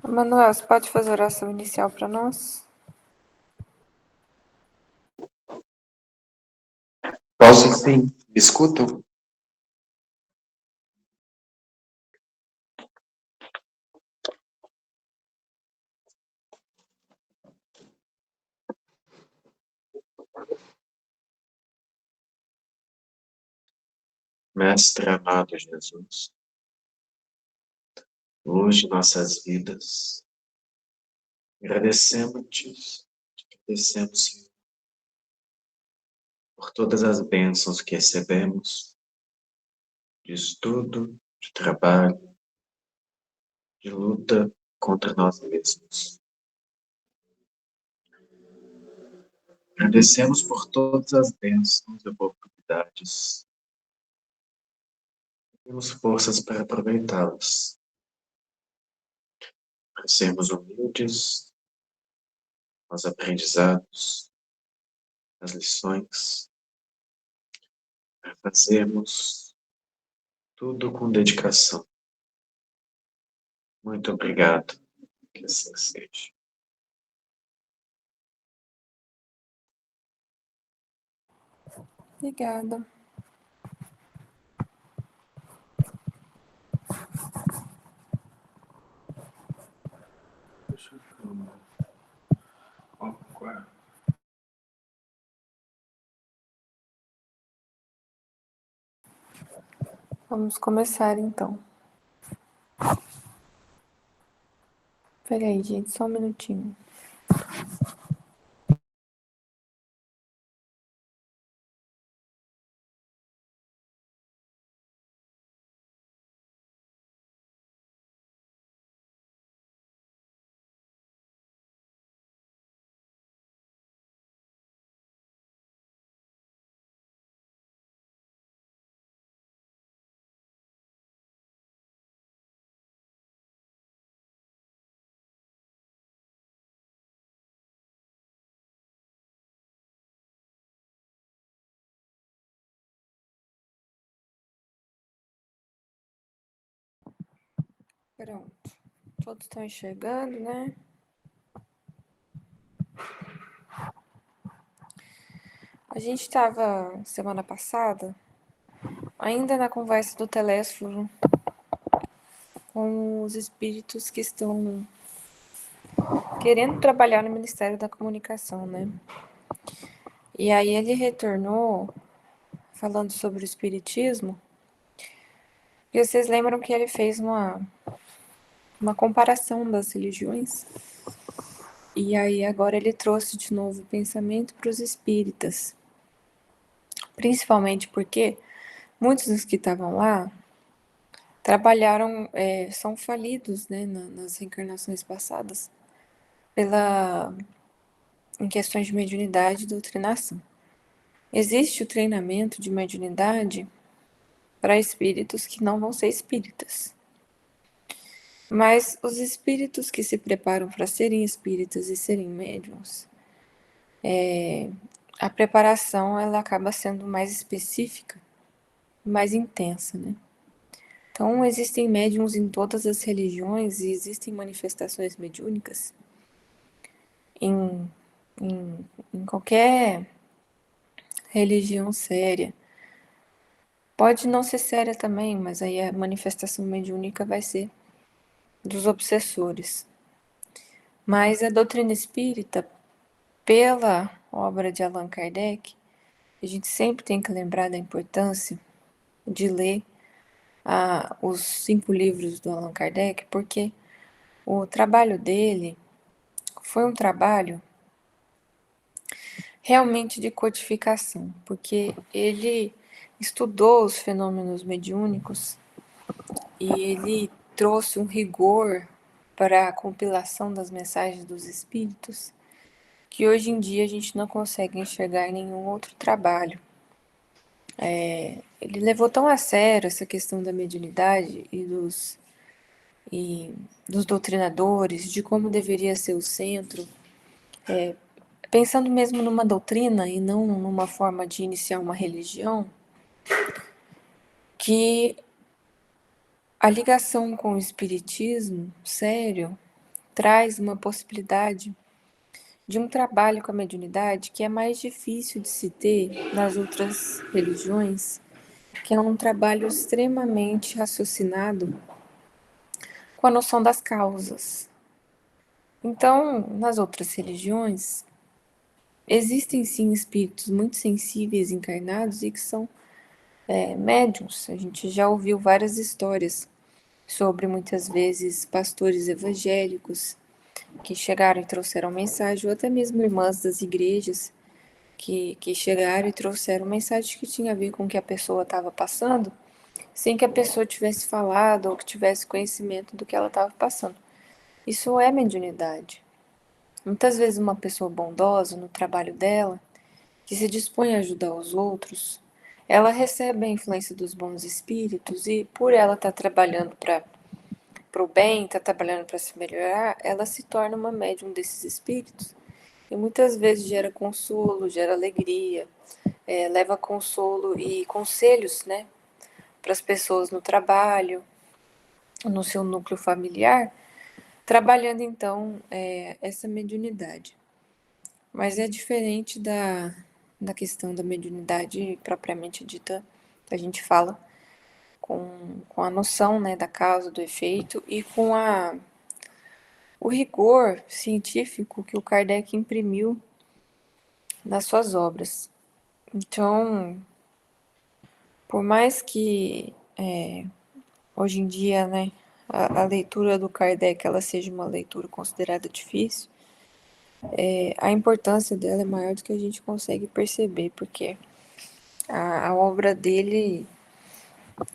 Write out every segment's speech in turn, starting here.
Manuel, você pode fazer a oração inicial para nós? Posso sim. Me escutam? Mestre amado Jesus, luz de nossas vidas, agradecemos, Senhor, por todas as bênçãos que recebemos, de estudo, de trabalho, de luta contra nós mesmos. Agradecemos por todas as bênçãos e oportunidades. Temos forças para aproveitá-las, para sermos humildes aos aprendizados, às lições, para fazermos tudo com dedicação. Muito obrigado, que assim seja. Obrigada. Vamos começar então. Peraí, gente, só um minutinho. Pronto. Todos estão enxergando, né? A gente estava, semana passada, ainda na conversa do telésforo com os espíritos que estão querendo trabalhar no Ministério da Comunicação, né? E aí ele retornou falando sobre o espiritismo, e vocês lembram que ele fez uma comparação das religiões? E aí agora ele trouxe de novo o pensamento para os espíritas, principalmente porque muitos dos que estavam lá trabalharam, são falidos, né, nas reencarnações passadas, em questões de mediunidade e doutrinação. Existe o treinamento de mediunidade para espíritos que não vão ser espíritas. Mas os espíritos que se preparam para serem espíritas e serem médiuns, a preparação ela acaba sendo mais específica, mais intensa, né? Então, existem médiuns em todas as religiões e existem manifestações mediúnicas em, em qualquer religião séria. Pode não ser séria também, mas aí a manifestação mediúnica vai ser dos obsessores. Mas a doutrina espírita, pela obra de Allan Kardec, a gente sempre tem que lembrar da importância de ler os 5 livros do Allan Kardec, porque o trabalho dele foi um trabalho realmente de codificação, porque ele estudou os fenômenos mediúnicos e ele trouxe um rigor para a compilação das mensagens dos espíritos que hoje em dia a gente não consegue enxergar em nenhum outro trabalho. Ele levou tão a sério essa questão da mediunidade e dos doutrinadores, de como deveria ser o centro, pensando mesmo numa doutrina e não numa forma de iniciar uma religião, que a ligação com o espiritismo, sério, traz uma possibilidade de um trabalho com a mediunidade que é mais difícil de se ter nas outras religiões, que é um trabalho extremamente raciocinado com a noção das causas. Então, nas outras religiões, existem sim espíritos muito sensíveis encarnados e que são médiums. A gente já ouviu várias histórias sobre muitas vezes pastores evangélicos que chegaram e trouxeram mensagem, ou até mesmo irmãs das igrejas que chegaram e trouxeram mensagem que tinha a ver com o que a pessoa estava passando, sem que a pessoa tivesse falado ou que tivesse conhecimento do que ela estava passando. Isso é mediunidade. Muitas vezes uma pessoa bondosa no trabalho dela, que se dispõe a ajudar os outros, ela recebe a influência dos bons espíritos e por ela estar trabalhando para o bem, estar trabalhando para se melhorar, ela se torna uma médium desses espíritos e muitas vezes gera consolo, gera alegria, leva consolo e conselhos, né, para as pessoas no trabalho, no seu núcleo familiar, trabalhando então essa mediunidade. Mas é diferente da questão da mediunidade propriamente dita, que a gente fala com a noção, né, da causa, do efeito e com o rigor científico que o Kardec imprimiu nas suas obras. Então, por mais que hoje em dia, né, a leitura do Kardec ela seja uma leitura considerada difícil, a importância dela é maior do que a gente consegue perceber, porque a obra dele,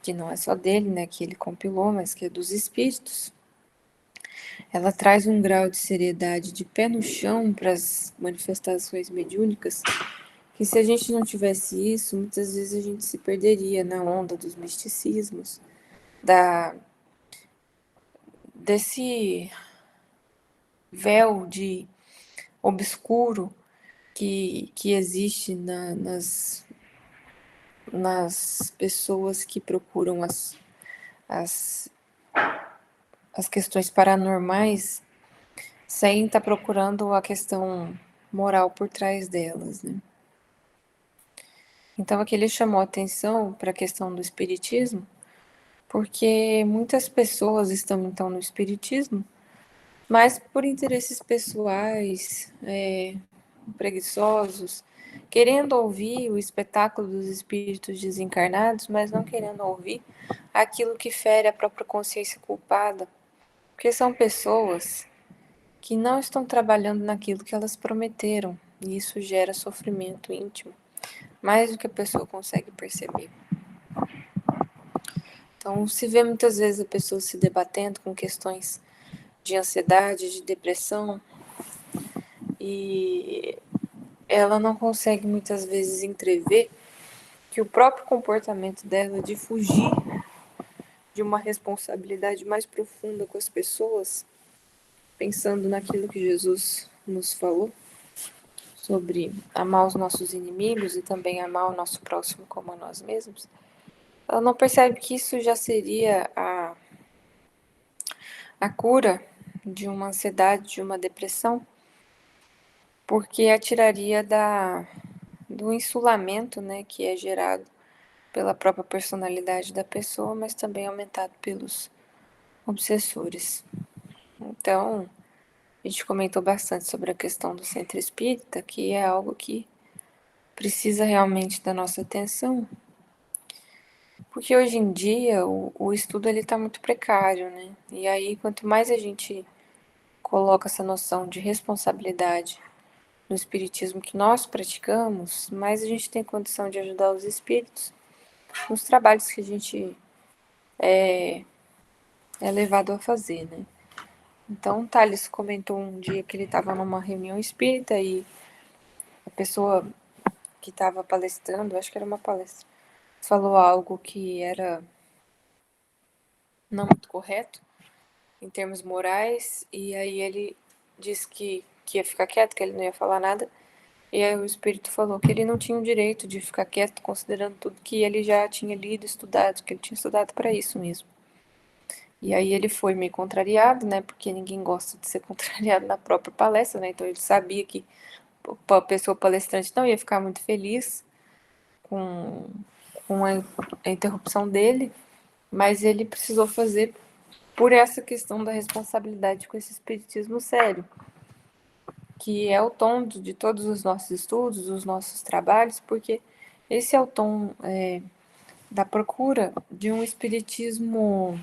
que não é só dele, né, que ele compilou, mas que é dos espíritos, ela traz um grau de seriedade, de pé no chão para as manifestações mediúnicas, que se a gente não tivesse isso, muitas vezes a gente se perderia na onda dos misticismos, desse véu de obscuro que existe nas pessoas que procuram as, as questões paranormais sem estar procurando a questão moral por trás delas, né? Então aqui ele chamou atenção para a questão do espiritismo, porque muitas pessoas estão então no espiritismo, mas por interesses pessoais, preguiçosos, querendo ouvir o espetáculo dos espíritos desencarnados, mas não querendo ouvir aquilo que fere a própria consciência culpada, porque são pessoas que não estão trabalhando naquilo que elas prometeram, e isso gera sofrimento íntimo, mais do que a pessoa consegue perceber. Então, se vê muitas vezes a pessoa se debatendo com questões de ansiedade, de depressão, e ela não consegue muitas vezes entrever que o próprio comportamento dela de fugir de uma responsabilidade mais profunda com as pessoas, pensando naquilo que Jesus nos falou sobre amar os nossos inimigos e também amar o nosso próximo como a nós mesmos, ela não percebe que isso já seria a cura de uma ansiedade, de uma depressão, porque a tiraria do insulamento, né, que é gerado pela própria personalidade da pessoa, mas também aumentado pelos obsessores. Então, a gente comentou bastante sobre a questão do centro espírita, que é algo que precisa realmente da nossa atenção, porque hoje em dia o estudo ele está muito precário, né? E aí, quanto mais a gente coloca essa noção de responsabilidade no espiritismo que nós praticamos, mais a gente tem condição de ajudar os espíritos nos trabalhos que a gente é levado a fazer, né? Então, o Thales comentou um dia que ele estava numa reunião espírita e a pessoa que estava palestrando, acho que era uma palestra, falou algo que era não muito correto em termos morais, e aí ele disse que ia ficar quieto, que ele não ia falar nada, e aí o espírito falou que ele não tinha o direito de ficar quieto, considerando tudo que ele já tinha lido, estudado, que ele tinha estudado para isso mesmo. E aí ele foi meio contrariado, né? Porque ninguém gosta de ser contrariado na própria palestra, né? Então ele sabia que a pessoa palestrante não ia ficar muito feliz com, com a interrupção dele, mas ele precisou fazer por essa questão da responsabilidade com esse espiritismo sério, que é o tom de todos os nossos estudos, dos nossos trabalhos, porque esse é o tom da procura de um espiritismo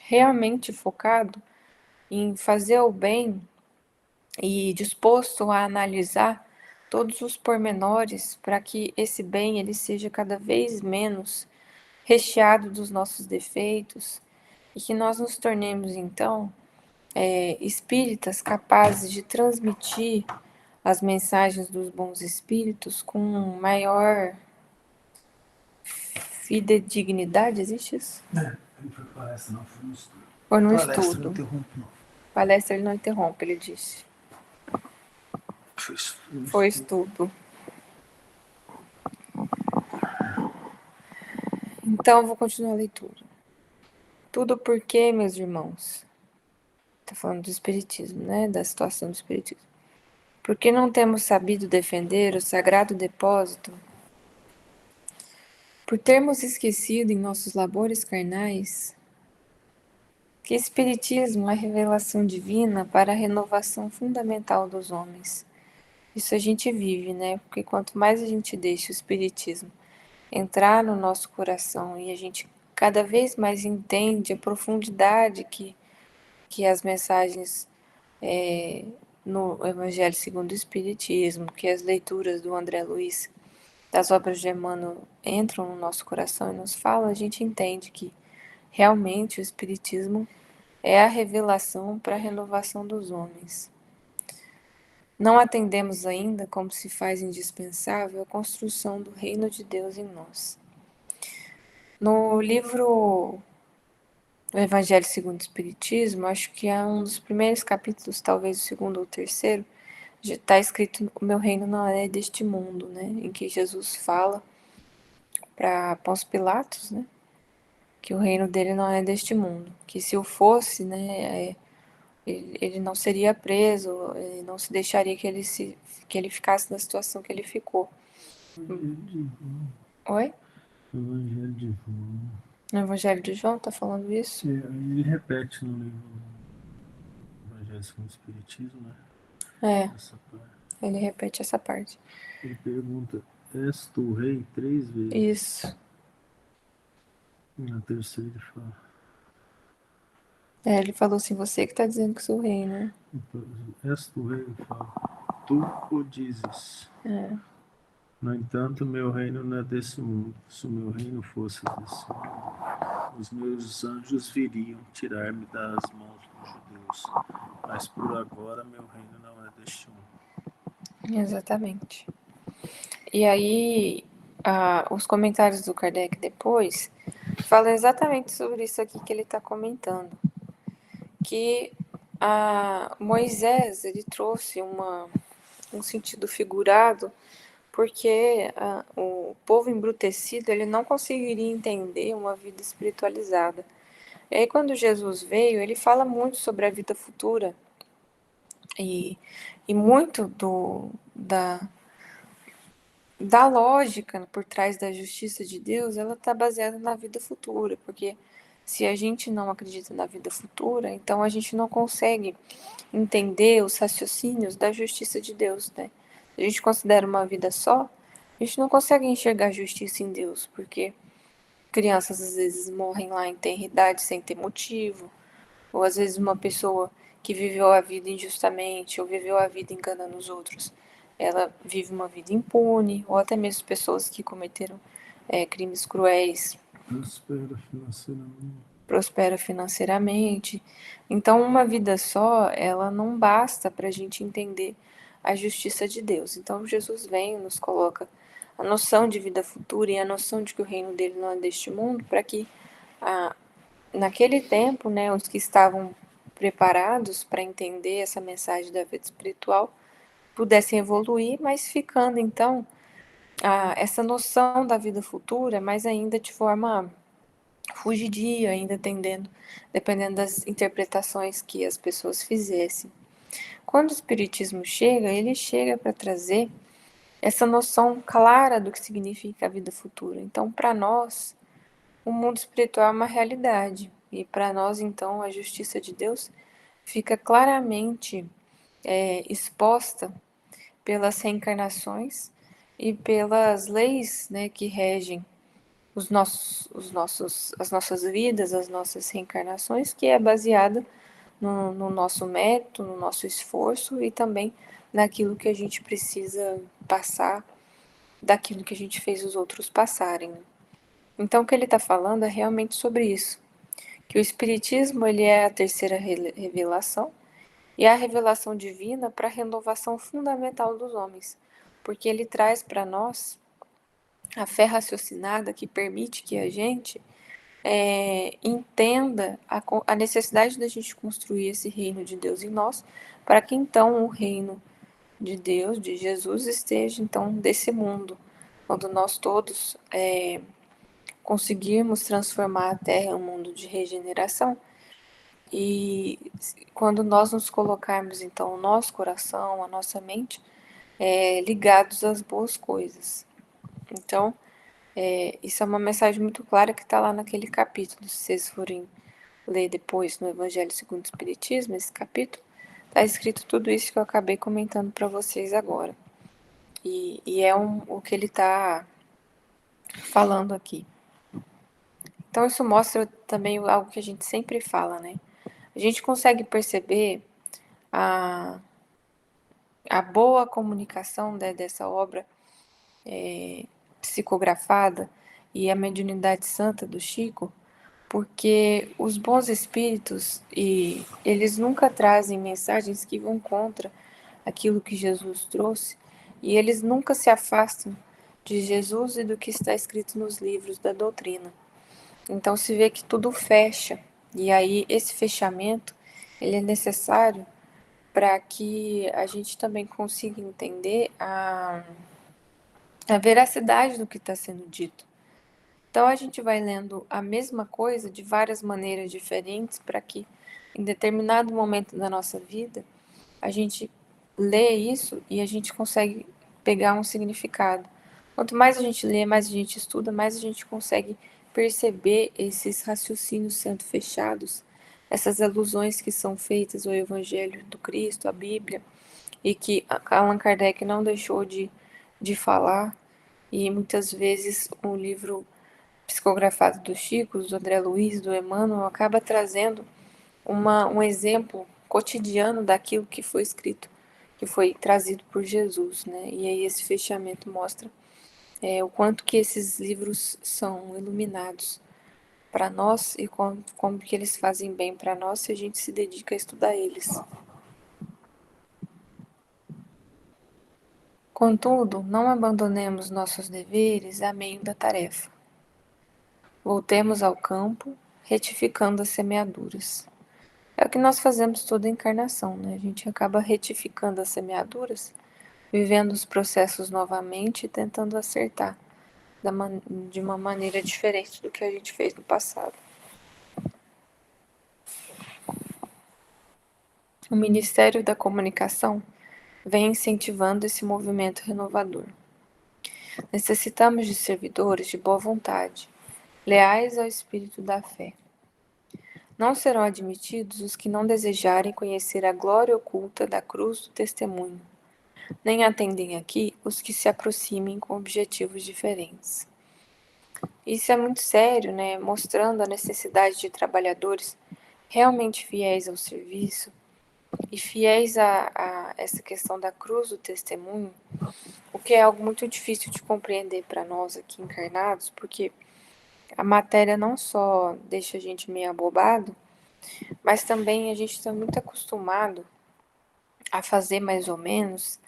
realmente focado em fazer o bem e disposto a analisar todos os pormenores para que esse bem ele seja cada vez menos recheado dos nossos defeitos e que nós nos tornemos então espíritas capazes de transmitir as mensagens dos bons espíritos com maior fidedignidade, existe isso? Não foi palestra, não, foi no estudo. Ou no Palestra estudo? não interrompe, não. Palestra ele não interrompe, ele disse. Foi estudo. Então, eu vou continuar a leitura. Tudo porque, meus irmãos, está falando do Espiritismo, né? Da situação do Espiritismo. Porque não temos sabido defender o sagrado depósito? Por termos esquecido em nossos labores carnais que Espiritismo é revelação divina para a renovação fundamental dos homens. Isso a gente vive, né? Porque quanto mais a gente deixa o Espiritismo entrar no nosso coração e a gente cada vez mais entende a profundidade que as mensagens no Evangelho segundo o Espiritismo, que as leituras do André Luiz, das obras de Emmanuel entram no nosso coração e nos falam, a gente entende que realmente o Espiritismo é a revelação para a renovação dos homens. Não atendemos ainda como se faz indispensável a construção do reino de Deus em nós. No livro O Evangelho segundo o Espiritismo, acho que é um dos primeiros capítulos, talvez o segundo ou o terceiro, está escrito: o meu reino não é deste mundo, né? Em que Jesus fala para Pôncio Pilatos, né? Que o reino dele não é deste mundo, que se o fosse, né? Ele não seria preso, ele não se deixaria que ele ficasse na situação que ele ficou. Oi? Evangelho de João. No Evangelho de João tá falando isso? Ele repete no livro Evangelho segundo o Espiritismo, né? Essa parte. Ele repete essa parte. Ele pergunta: és tu rei 3 vezes? Isso. E na terceira ele fala: Ele falou assim: você que tá dizendo que sou rei, né? és tu rei? Ele fala: tu o dizes. No entanto, meu reino não é desse mundo. Se o meu reino fosse desse mundo, os meus anjos viriam tirar-me das mãos dos judeus. Mas por agora, meu reino não é deste mundo. Exatamente. E aí, os comentários do Kardec depois falam exatamente sobre isso aqui que ele está comentando. Que Moisés, ele trouxe um sentido figurado, porque o povo embrutecido, ele não conseguiria entender uma vida espiritualizada. E aí, quando Jesus veio, ele fala muito sobre a vida futura e muito da lógica por trás da justiça de Deus, ela está baseada na vida futura, porque se a gente não acredita na vida futura, então a gente não consegue entender os raciocínios da justiça de Deus, né? Se a gente considera uma vida só, a gente não consegue enxergar a justiça em Deus, porque crianças às vezes morrem lá em tenra idade sem ter motivo, ou às vezes uma pessoa que viveu a vida injustamente ou viveu a vida enganando os outros, ela vive uma vida impune, ou até mesmo pessoas que cometeram crimes cruéis prospera financeiramente. Então, uma vida só, ela não basta para a gente entender a justiça de Deus. Então, Jesus vem e nos coloca a noção de vida futura e a noção de que o reino dele não é deste mundo, para que naquele tempo, né, os que estavam preparados para entender essa mensagem da vida espiritual pudessem evoluir, mas ficando então essa noção da vida futura, mas ainda de forma fugidia, ainda dependendo das interpretações que as pessoas fizessem. Quando o Espiritismo chega, ele chega para trazer essa noção clara do que significa a vida futura. Então, para nós, o mundo espiritual é uma realidade. E para nós, então, a justiça de Deus fica claramente exposta pelas reencarnações e pelas leis, né, que regem as nossas vidas, as nossas reencarnações, que é baseada no nosso mérito, no nosso esforço e também naquilo que a gente precisa passar, daquilo que a gente fez os outros passarem. Então, o que ele está falando é realmente sobre isso, que o Espiritismo ele é a terceira revelação e a revelação divina para a renovação fundamental dos homens, porque ele traz para nós a fé raciocinada que permite que a gente entenda a necessidade da gente construir esse reino de Deus em nós, para que então o reino de Deus, de Jesus, esteja então desse mundo, quando nós todos conseguirmos transformar a Terra em um mundo de regeneração, e quando nós nos colocarmos então o nosso coração, a nossa mente ligados às boas coisas. Então, isso é uma mensagem muito clara que está lá naquele capítulo. Se vocês forem ler depois no Evangelho segundo o Espiritismo, esse capítulo, está escrito tudo isso que eu acabei comentando para vocês agora. E é o que ele está falando aqui. Então, isso mostra também algo que a gente sempre fala, né? A gente consegue perceber a boa comunicação dessa obra psicografada e a mediunidade santa do Chico, porque os bons espíritos, eles nunca trazem mensagens que vão contra aquilo que Jesus trouxe, e eles nunca se afastam de Jesus e do que está escrito nos livros da doutrina. Então se vê que tudo fecha, e aí esse fechamento ele é necessário para que a gente também consiga entender a veracidade do que está sendo dito. Então a gente vai lendo a mesma coisa de várias maneiras diferentes para que em determinado momento da nossa vida a gente lê isso e a gente consegue pegar um significado. Quanto mais a gente lê, mais a gente estuda, mais a gente consegue perceber esses raciocínios sendo fechados, essas alusões que são feitas ao Evangelho do Cristo, à Bíblia, e que Allan Kardec não deixou de falar, e muitas vezes o livro psicografado do Chico, do André Luiz, do Emmanuel, acaba trazendo um exemplo cotidiano daquilo que foi escrito, que foi trazido por Jesus, né? E aí esse fechamento mostra o quanto que esses livros são iluminados para nós e como que eles fazem bem para nós se a gente se dedica a estudar eles. Contudo, não abandonemos nossos deveres a meio da tarefa. Voltemos ao campo, retificando as semeaduras. É o que nós fazemos toda a encarnação, né? A gente acaba retificando as semeaduras, vivendo os processos novamente e tentando acertar de uma maneira diferente do que a gente fez no passado. O Ministério da Comunicação vem incentivando esse movimento renovador. Necessitamos de servidores de boa vontade, leais ao espírito da fé. Não serão admitidos os que não desejarem conhecer a glória oculta da cruz do testemunho, nem atendem aqui os que se aproximem com objetivos diferentes. Isso é muito sério, né? Mostrando a necessidade de trabalhadores realmente fiéis ao serviço e fiéis a essa questão da cruz do testemunho, o que é algo muito difícil de compreender para nós aqui encarnados, porque a matéria não só deixa a gente meio abobado, mas também a gente está muito acostumado a fazer mais ou menos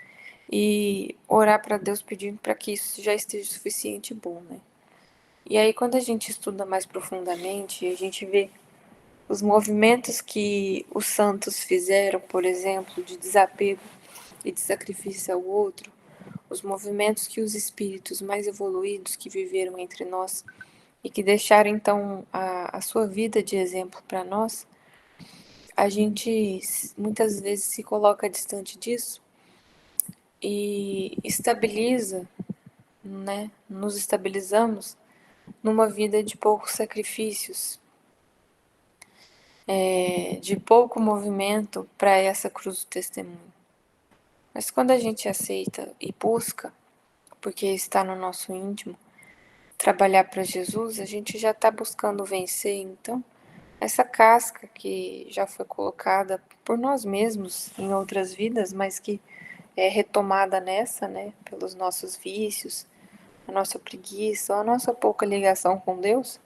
e orar para Deus pedindo para que isso já esteja suficiente e bom, né? E aí quando a gente estuda mais profundamente, a gente vê os movimentos que os santos fizeram, por exemplo, de desapego e de sacrifício ao outro, os movimentos que os espíritos mais evoluídos que viveram entre nós e que deixaram então a sua vida de exemplo para nós, a gente muitas vezes se coloca distante disso e estabiliza, né? Nos estabilizamos numa vida de poucos sacrifícios, de pouco movimento para essa cruz do testemunho. Mas quando a gente aceita e busca, porque está no nosso íntimo, trabalhar para Jesus, a gente já está buscando vencer, então, essa casca que já foi colocada por nós mesmos em outras vidas, mas que é retomada nessa, né, pelos nossos vícios, a nossa preguiça, a nossa pouca ligação com Deus.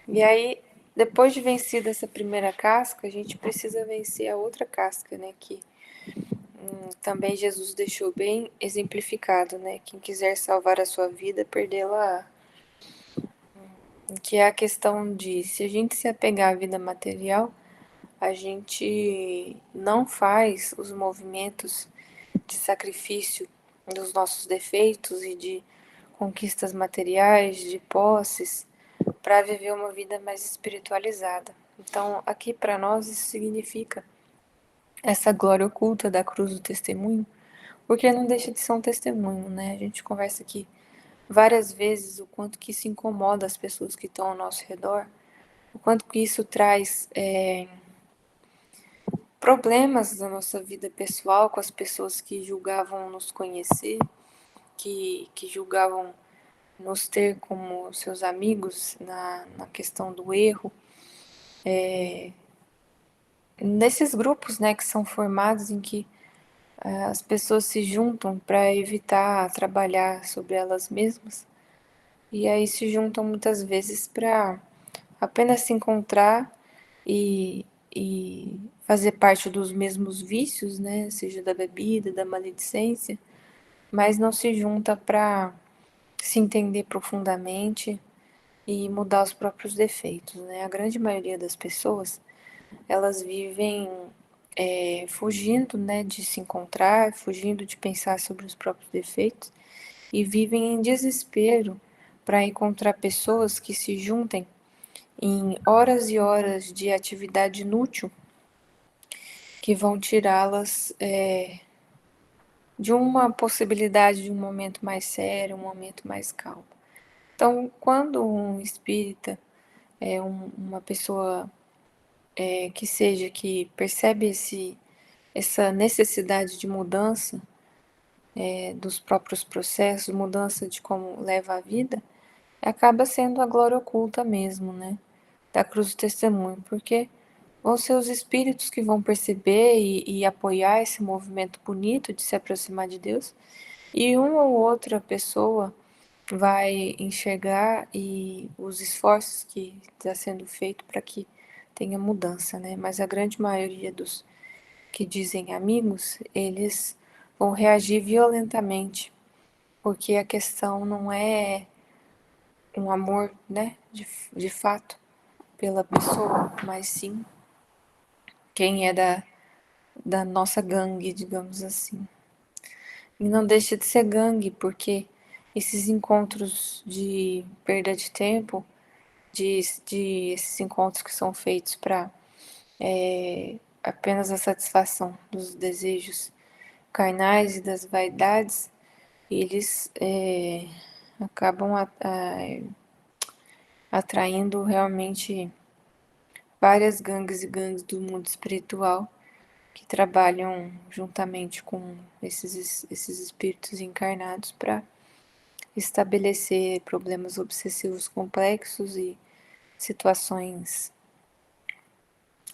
E aí, depois de vencida essa primeira casca, a gente precisa vencer a outra casca, né, que também Jesus deixou bem exemplificado, né, quem quiser salvar a sua vida, perdê-la. Que é a questão de, se a gente se apegar à vida material, a gente não faz os movimentos de sacrifício dos nossos defeitos e de conquistas materiais, de posses, para viver uma vida mais espiritualizada. Então, aqui para nós isso significa essa glória oculta da cruz do testemunho, porque não deixa de ser um testemunho, né? A gente conversa aqui várias vezes o quanto que isso incomoda as pessoas que estão ao nosso redor, o quanto que isso traz problemas na nossa vida pessoal com as pessoas que julgavam nos conhecer, que julgavam nos ter como seus amigos na questão do erro. Nesses grupos, né, que são formados em que as pessoas se juntam para evitar trabalhar sobre elas mesmas, e aí se juntam muitas vezes para apenas se encontrar e fazer parte dos mesmos vícios, né? Seja da bebida, da maledicência, mas não se junta para se entender profundamente e mudar os próprios defeitos, né? A grande maioria das pessoas, elas vivem fugindo, né, de se encontrar, fugindo de pensar sobre os próprios defeitos e vivem em desespero para encontrar pessoas que se juntem em horas e horas de atividade inútil que vão tirá-las de uma possibilidade de um momento mais sério, um momento mais calmo. Então, quando um espírita, uma pessoa que percebe essa necessidade de mudança dos próprios processos, mudança de como leva a vida, acaba sendo a glória oculta mesmo, né? Da cruz do testemunho, porque vão ser os espíritos que vão perceber e apoiar esse movimento bonito de se aproximar de Deus, e uma ou outra pessoa vai enxergar e os esforços que está sendo feito para que tenha mudança, né? Mas a grande maioria dos que dizem amigos, eles vão reagir violentamente, porque a questão não é um amor, né, de fato, pela pessoa, mas sim quem é da nossa gangue, digamos assim. E não deixa de ser gangue, porque esses encontros de perda de tempo, de esses encontros que são feitos para apenas a satisfação dos desejos carnais e das vaidades, eles acabam atraindo realmente várias gangues e gangues do mundo espiritual que trabalham juntamente com esses espíritos encarnados para estabelecer problemas obsessivos complexos e situações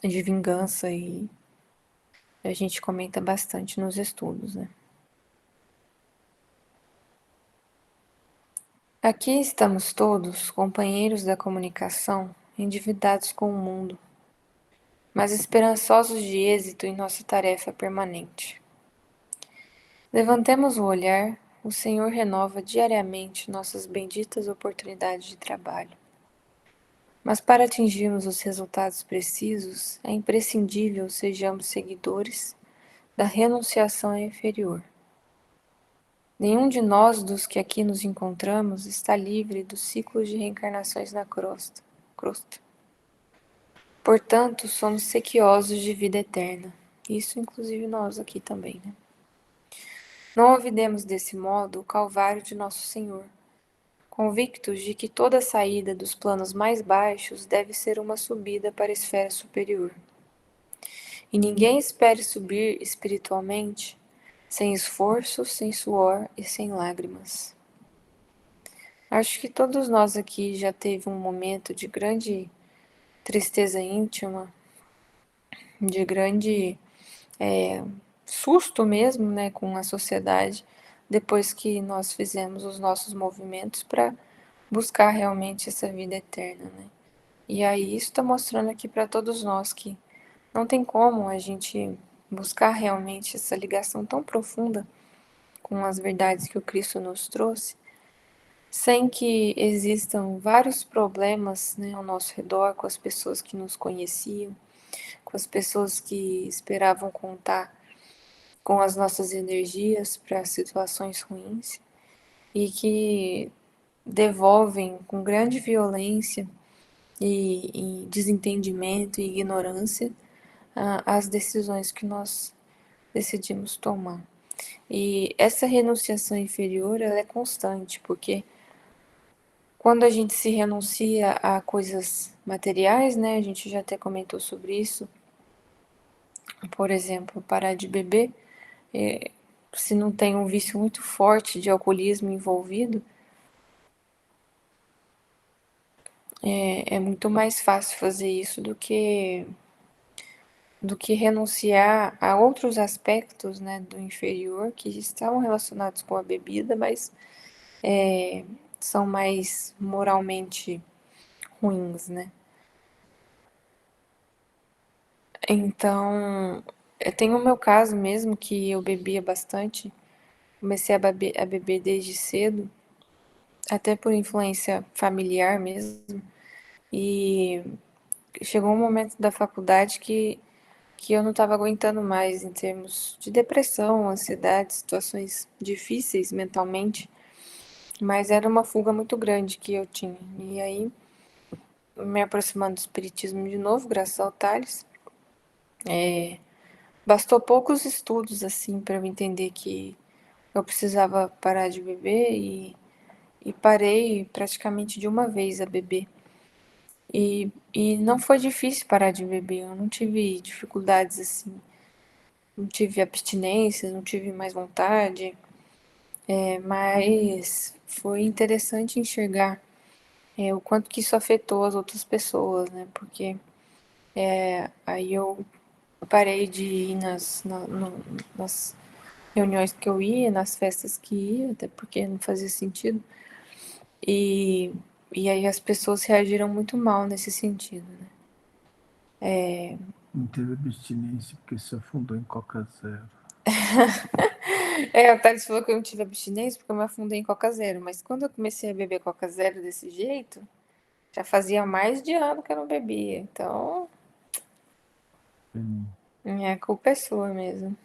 de vingança, e a gente comenta bastante nos estudos, né? Aqui estamos todos, companheiros da comunicação, endividados com o mundo, mas esperançosos de êxito em nossa tarefa permanente. Levantemos o olhar, o Senhor renova diariamente nossas benditas oportunidades de trabalho. Mas para atingirmos os resultados precisos, é imprescindível sejamos seguidores da renunciação inferior. Nenhum de nós, dos que aqui nos encontramos, está livre dos ciclos de reencarnações na crosta. Portanto, somos sequiosos de vida eterna. Isso inclusive nós aqui também, né? Não olvidemos desse modo o calvário de Nosso Senhor, convictos de que toda saída dos planos mais baixos deve ser uma subida para a esfera superior. E ninguém espere subir espiritualmente sem esforço, sem suor e sem lágrimas. Acho que todos nós aqui já teve um momento de grande tristeza íntima, de grande susto mesmo, né, com a sociedade, depois que nós fizemos os nossos movimentos para buscar realmente essa vida eterna, né? E aí isso está mostrando aqui para todos nós que não tem como a gente buscar realmente essa ligação tão profunda com as verdades que o Cristo nos trouxe, sem que existam vários problemas, né, ao nosso redor, com as pessoas que nos conheciam, com as pessoas que esperavam contar com as nossas energias para situações ruins e que devolvem com grande violência e desentendimento e ignorância as decisões que nós decidimos tomar. E essa renunciação inferior, ela é constante, porque quando a gente se renuncia a coisas materiais, né, a gente já até comentou sobre isso, por exemplo, parar de beber, se não tem um vício muito forte de alcoolismo envolvido, é muito mais fácil fazer isso do que renunciar a outros aspectos, né, do inferior que estavam relacionados com a bebida, mas são mais moralmente ruins, né? Então, tem o meu caso mesmo, que eu bebia bastante, comecei a beber desde cedo, até por influência familiar mesmo, e chegou um momento da faculdade que eu não estava aguentando mais em termos de depressão, ansiedade, situações difíceis mentalmente, mas era uma fuga muito grande que eu tinha. E aí, me aproximando do espiritismo de novo, graças ao Tales, bastou poucos estudos assim para eu entender que eu precisava parar de beber e parei praticamente de uma vez a beber. E não foi difícil parar de beber, eu não tive dificuldades assim, não tive abstinência, não tive mais vontade, mas foi interessante enxergar o quanto que isso afetou as outras pessoas, né? Porque aí eu parei de ir nas reuniões que eu ia, nas festas que ia, até porque não fazia sentido. E, e aí as pessoas reagiram muito mal nesse sentido, né? Não teve abstinência porque se afundou em Coca Zero. O Thales falou que eu não tive abstinência porque eu me afundei em Coca Zero, mas quando eu comecei a beber Coca Zero desse jeito, já fazia mais de ano que eu não bebia, então a culpa é sua mesmo.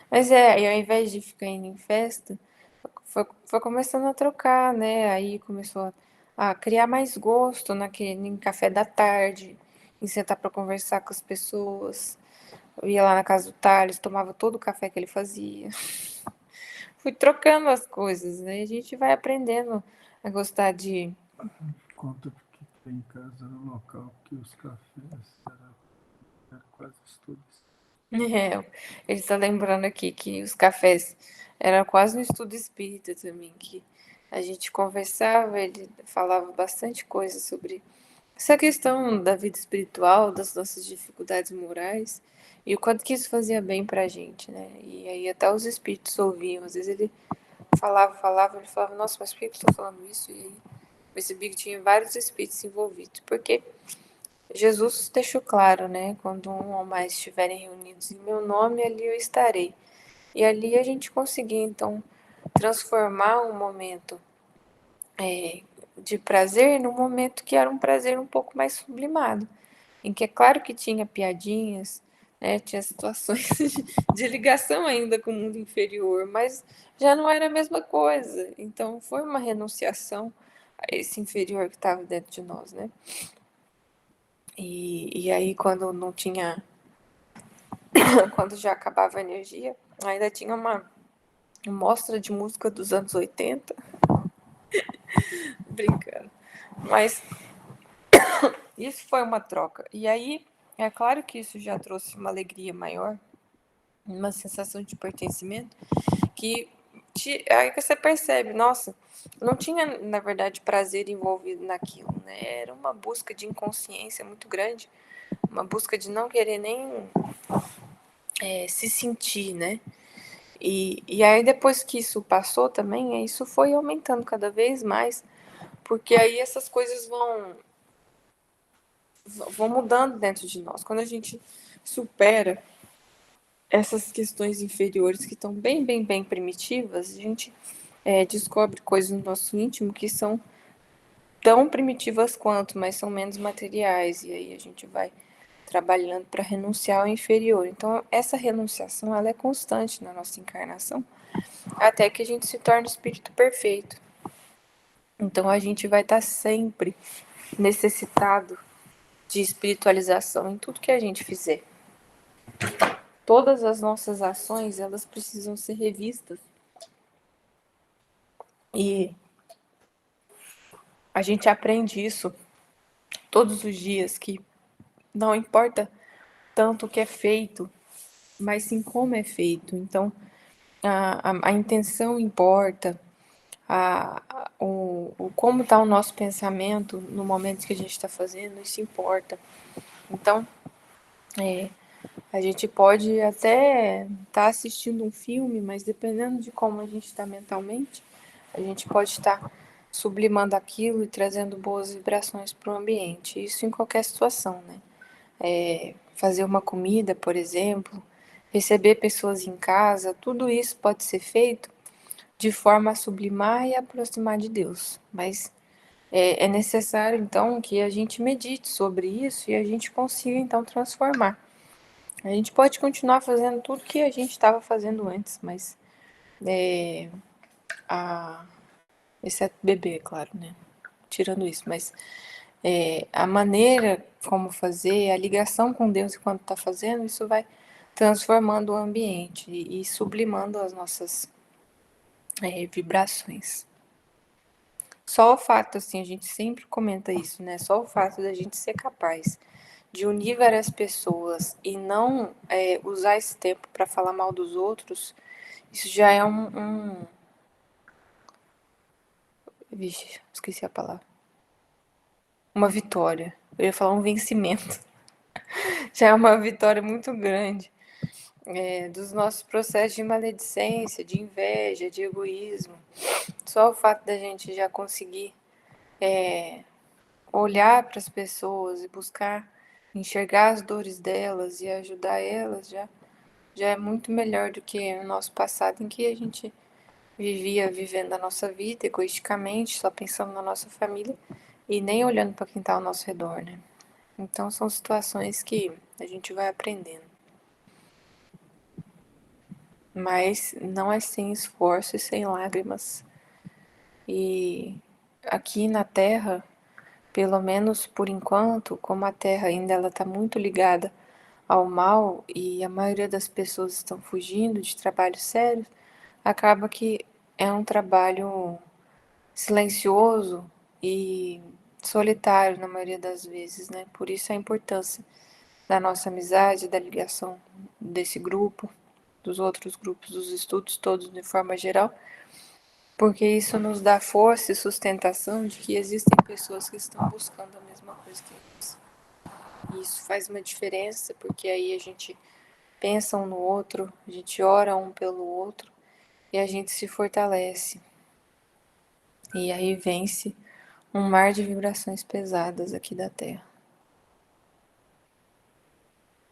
Mas e ao invés de ficar indo em festa, foi começando a trocar, né? Aí começou a criar mais gosto em café da tarde, em sentar para conversar com as pessoas. Eu ia lá na casa do Thales, tomava todo o café que ele fazia. Fui trocando as coisas, né? A gente vai aprendendo a gostar de. Conta porque tem em casa no local que os cafés eram quase todos. Ele está lembrando aqui que os cafés eram quase um estudo espírita também, que a gente conversava, ele falava bastante coisa sobre essa questão da vida espiritual, das nossas dificuldades morais e o quanto que isso fazia bem pra gente, né? E aí até os espíritos ouviam, às vezes ele ele falava, nossa, mas por que eu estou falando isso? E aí eu percebi que tinha vários espíritos envolvidos, porque Jesus deixou claro, né? Quando um ou mais estiverem reunidos em meu nome, ali eu estarei. E ali a gente conseguia, então, transformar um momento de prazer num momento que era um prazer um pouco mais sublimado, em que é claro que tinha piadinhas, né? Tinha situações de ligação ainda com o mundo inferior, mas já não era a mesma coisa. Então foi uma renunciação a esse inferior que estava dentro de nós, né? E aí quando não tinha, quando já acabava a energia, ainda tinha uma mostra de música dos anos 80, brincando. Mas isso foi uma troca. E aí, é claro que isso já trouxe uma alegria maior, uma sensação de pertencimento, que aí que você percebe, nossa, não tinha, na verdade, prazer envolvido naquilo, né? Era uma busca de inconsciência muito grande, uma busca de não querer nem se sentir, né? E aí depois que isso passou também, isso foi aumentando cada vez mais, porque aí essas coisas vão mudando dentro de nós. Quando a gente supera essas questões inferiores que estão bem, bem, bem primitivas, a gente descobre coisas no nosso íntimo que são tão primitivas quanto, mas são menos materiais. E aí a gente vai trabalhando para renunciar ao inferior. Então, essa renunciação ela é constante na nossa encarnação, até que a gente se torne o espírito perfeito. Então, a gente vai estar sempre necessitado de espiritualização em tudo que a gente fizer. Todas as nossas ações, elas precisam ser revistas. E a gente aprende isso todos os dias, que não importa tanto o que é feito, mas sim como é feito. Então, a intenção importa, o como está o nosso pensamento no momento que a gente está fazendo, isso importa. Então, a gente pode até estar assistindo um filme, mas dependendo de como a gente está mentalmente, a gente pode estar sublimando aquilo e trazendo boas vibrações para o ambiente. Isso em qualquer situação, né? Fazer uma comida, por exemplo, receber pessoas em casa, tudo isso pode ser feito de forma a sublimar e aproximar de Deus. Mas é necessário, então, que a gente medite sobre isso e a gente consiga, então, transformar. A gente pode continuar fazendo tudo que a gente estava fazendo antes, mas exceto beber, claro, né? Tirando isso, mas a maneira como fazer, a ligação com Deus enquanto está fazendo, isso vai transformando o ambiente e sublimando as nossas vibrações. Só o fato, assim, a gente sempre comenta isso, né? Só o fato da gente ser capaz de unir várias pessoas e não usar esse tempo para falar mal dos outros, isso já é Vixe, esqueci a palavra. Uma vitória. Eu ia falar um vencimento. Já é uma vitória muito grande dos nossos processos de maledicência, de inveja, de egoísmo. Só o fato da gente já conseguir olhar para as pessoas e buscar enxergar as dores delas e ajudar elas já é muito melhor do que o nosso passado, em que a gente vivia vivendo a nossa vida egoisticamente, só pensando na nossa família e nem olhando para quem está ao nosso redor, né? Então são situações que a gente vai aprendendo. Mas não é sem esforço e sem lágrimas. E aqui na Terra, pelo menos por enquanto, como a Terra ainda ela está muito ligada ao mal e a maioria das pessoas estão fugindo de trabalhos sérios, acaba que é um trabalho silencioso e solitário na maioria das vezes, né? Por isso a importância da nossa amizade, da ligação desse grupo, dos outros grupos, dos estudos todos de forma geral, porque isso nos dá força e sustentação de que existem pessoas que estão buscando a mesma coisa que nós. E isso faz uma diferença, porque aí a gente pensa um no outro, a gente ora um pelo outro e a gente se fortalece. E aí vence um mar de vibrações pesadas aqui da Terra.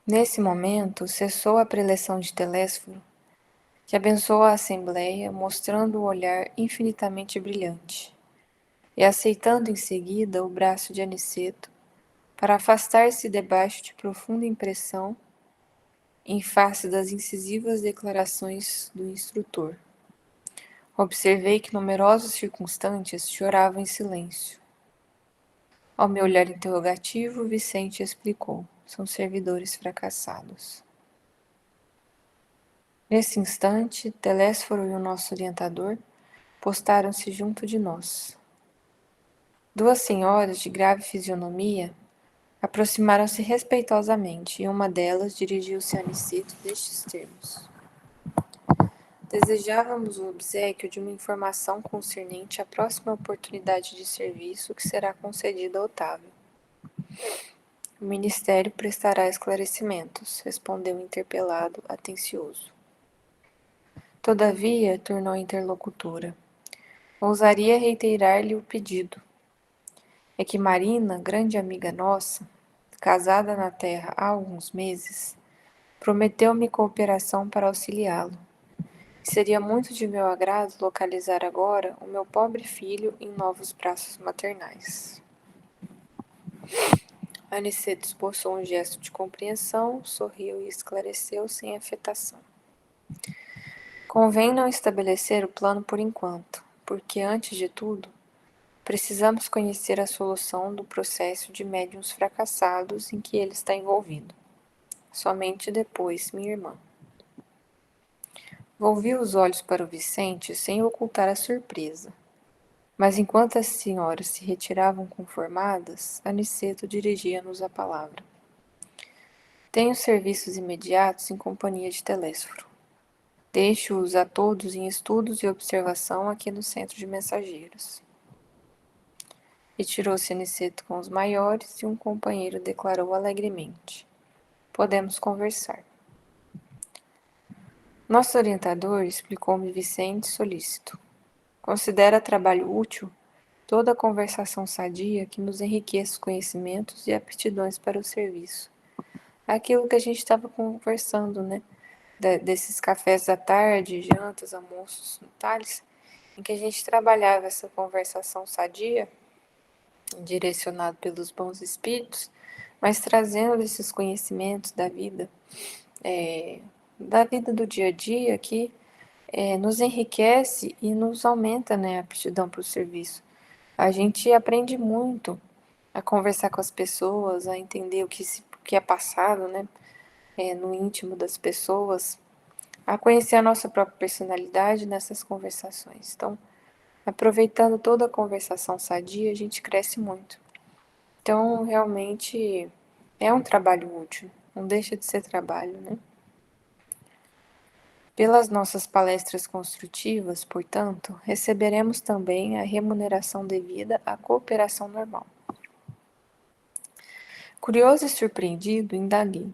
Nesse momento, cessou a preleção de Telésforo, que abençoou a Assembleia, mostrando o olhar infinitamente brilhante, e aceitando em seguida o braço de Aniceto, para afastar-se debaixo de profunda impressão em face das incisivas declarações do instrutor. Observei que numerosos circunstantes choravam em silêncio. Ao meu olhar interrogativo, Vicente explicou: são servidores fracassados. Nesse instante, Telésforo e o nosso orientador postaram-se junto de nós. Duas senhoras de grave fisionomia aproximaram-se respeitosamente e uma delas dirigiu-se a Aniceto destes termos: desejávamos o obséquio de uma informação concernente à próxima oportunidade de serviço que será concedida a Otávio. O Ministério prestará esclarecimentos, respondeu o interpelado, atencioso. Todavia, tornou a interlocutora, ousaria reiterar-lhe o pedido. É que Marina, grande amiga nossa, casada na terra há alguns meses, prometeu-me cooperação para auxiliá-lo. Seria muito de meu agrado localizar agora o meu pobre filho em novos braços maternais. Aniceto esboçou um gesto de compreensão, sorriu e esclareceu sem afetação. Convém não estabelecer o plano por enquanto, porque, antes de tudo, precisamos conhecer a solução do processo de médiuns fracassados em que ele está envolvido. Somente depois, minha irmã. Volvi os olhos para o Vicente sem ocultar a surpresa. Mas enquanto as senhoras se retiravam conformadas, Aniceto dirigia-nos a palavra. Tenho serviços imediatos em companhia de Telésforo. Deixo-os a todos em estudos e observação aqui no centro de mensageiros. Retirou-se Aniceto com os maiores e um companheiro declarou alegremente: podemos conversar. Nosso orientador explicou-me Vicente solícito. Considera trabalho útil toda a conversação sadia que nos enriqueça os conhecimentos e aptidões para o serviço. Aquilo que a gente estava conversando, né? Desses cafés da tarde, jantas, almoços no Tales, em que a gente trabalhava essa conversação sadia, direcionado pelos bons espíritos, mas trazendo esses conhecimentos da vida do dia a dia que nos enriquece e nos aumenta, né, a aptidão para o serviço. A gente aprende muito a conversar com as pessoas, a entender o que é passado, né, no íntimo das pessoas, a conhecer a nossa própria personalidade nessas conversações. Então, aproveitando toda a conversação sadia, a gente cresce muito. Então, realmente, é um trabalho útil, não deixa de ser trabalho, né? Pelas nossas palestras construtivas, portanto, receberemos também a remuneração devida à cooperação normal. Curioso e surpreendido, indaguei.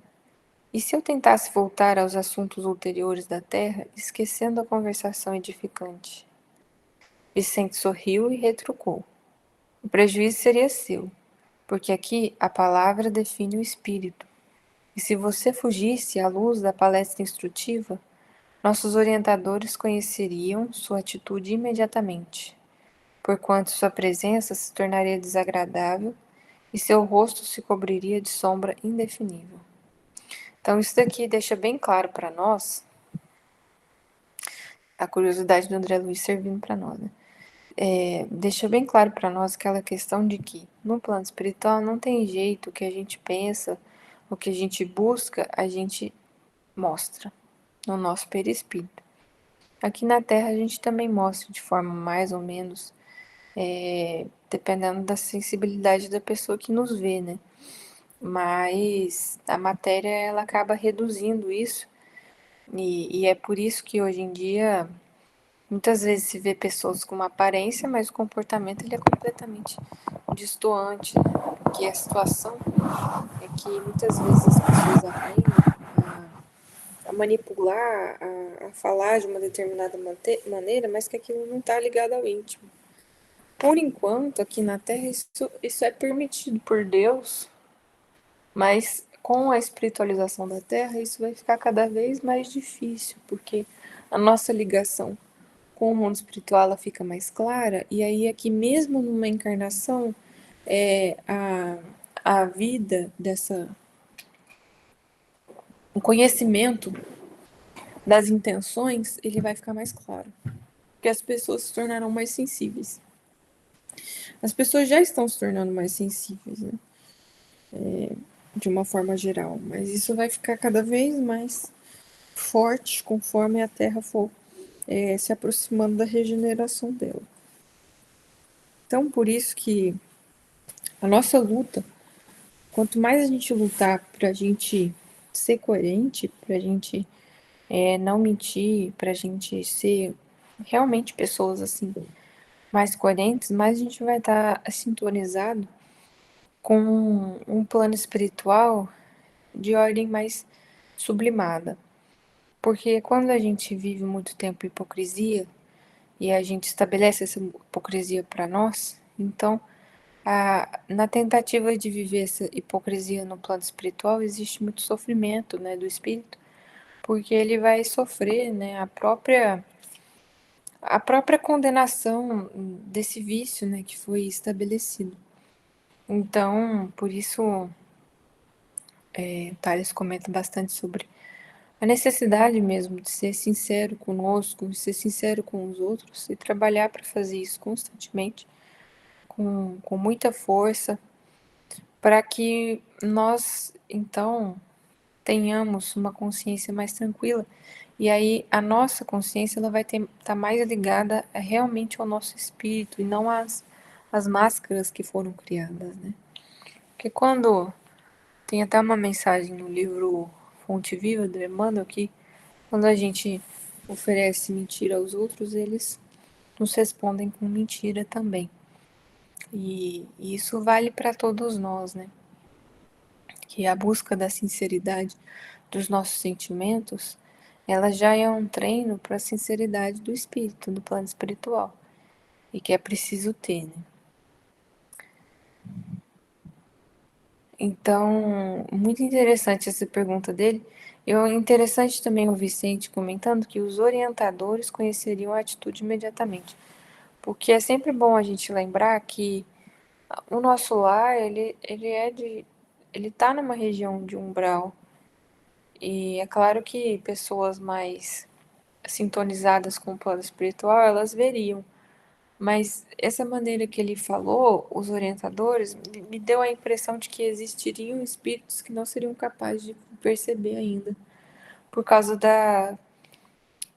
E se eu tentasse voltar aos assuntos ulteriores da terra, esquecendo a conversação edificante? Vicente sorriu e retrucou. O prejuízo seria seu, porque aqui a palavra define o espírito. E se você fugisse à luz da palestra instrutiva, nossos orientadores conheceriam sua atitude imediatamente, porquanto sua presença se tornaria desagradável e seu rosto se cobriria de sombra indefinível. Então, isso daqui deixa bem claro para nós, a curiosidade do André Luiz servindo para nós, né? Deixa bem claro para nós aquela questão de que no plano espiritual não tem jeito, o que a gente pensa, o que a gente busca, a gente mostra no nosso perispírito. Aqui na Terra a gente também mostra de forma mais ou menos, dependendo da sensibilidade da pessoa que nos vê, né? Mas a matéria ela acaba reduzindo isso e é por isso que hoje em dia muitas vezes se vê pessoas com uma aparência, mas o comportamento ele é completamente destoante, né? Porque a situação é que muitas vezes as pessoas aprendem a manipular, a falar de uma determinada maneira, mas que aquilo não está ligado ao íntimo. Por enquanto, aqui na Terra, isso é permitido por Deus, mas com a espiritualização da Terra, isso vai ficar cada vez mais difícil, porque a nossa ligação com o mundo espiritual ela fica mais clara, e aí aqui mesmo numa encarnação, a vida o conhecimento das intenções, ele vai ficar mais claro. Porque as pessoas se tornarão mais sensíveis. As pessoas já estão se tornando mais sensíveis, né? De uma forma geral. Mas isso vai ficar cada vez mais forte conforme a Terra for se aproximando da regeneração dela. Então, por isso que a nossa luta, quanto mais a gente lutar para a gente ser coerente, para a gente não mentir, para a gente ser realmente pessoas assim mais coerentes, mais a gente vai estar sintonizado com um plano espiritual de ordem mais sublimada. Porque quando a gente vive muito tempo hipocrisia e a gente estabelece essa hipocrisia para nós, então na tentativa de viver essa hipocrisia no plano espiritual existe muito sofrimento, né, do espírito, porque ele vai sofrer, né, a própria condenação desse vício, né, que foi estabelecido. Então, por isso, Tales comenta bastante sobre a necessidade mesmo de ser sincero conosco, de ser sincero com os outros e trabalhar para fazer isso constantemente, com muita força, para que nós, então, tenhamos uma consciência mais tranquila. E aí a nossa consciência ela vai estar mais ligada realmente ao nosso espírito e não às máscaras que foram criadas, né? Porque quando tem até uma mensagem no livro Fonte Viva do Emmanuel que quando a gente oferece mentira aos outros, eles nos respondem com mentira também. E isso vale para todos nós, né? Que a busca da sinceridade dos nossos sentimentos, ela já é um treino para a sinceridade do espírito, do plano espiritual, e que é preciso ter, né? Então, muito interessante essa pergunta dele. É interessante também o Vicente comentando que os orientadores conheceriam a atitude imediatamente. Porque é sempre bom a gente lembrar que o nosso lar, ele tá numa região de umbral. E é claro que pessoas mais sintonizadas com o plano espiritual, elas veriam. Mas essa maneira que ele falou, os orientadores, me deu a impressão de que existiriam espíritos que não seriam capazes de perceber ainda, por causa